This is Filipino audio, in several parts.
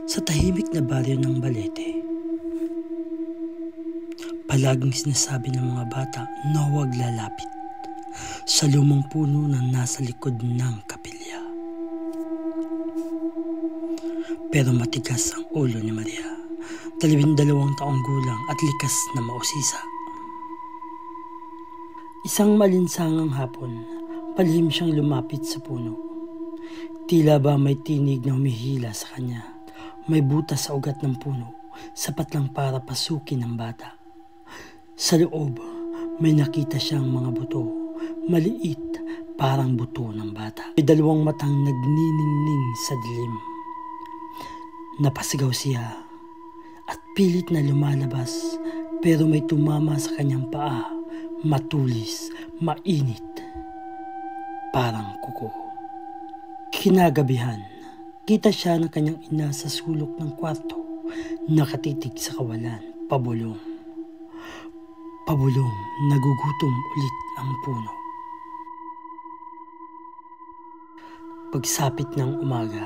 Sa tahimik na baryo ng Balete, palaging sinasabi ng mga bata na huwag lalapit sa lumang puno na nasa likod ng kapilya. Pero matigas ang ulo ni Maria, 12 taong gulang at likas na mausisa. Isang malinsangang hapon, palihim siyang lumapit sa puno. Tila ba may tinig na humihila sa kanya. May butas sa ugat ng puno, sapat lang para pasukin ng bata. Sa loob, may nakita siyang mga buto, maliit, parang buto ng bata. May 2 matang nagniningning sa dilim. Napasigaw siya at pilit na lumalabas, pero may tumama sa kanyang paa, matulis, mainit, parang kuko. Kinagabihan, kita siya ng kanyang ina sa sulok ng kwarto, nakatitig sa kawalan, pabulong. Pabulong, nagugutom ulit ang puno. Pagsapit ng umaga,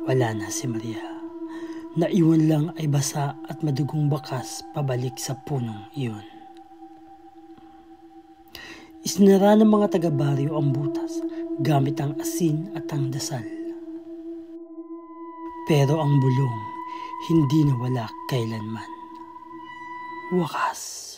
wala na si Maria. Naiwan lang ay basa at madugong bakas pabalik sa punong iyon. Isinara ng mga taga-baryo ang butas gamit ang asin at ang dasal. Pero ang bulong hindi nawala kailanman. Wakas.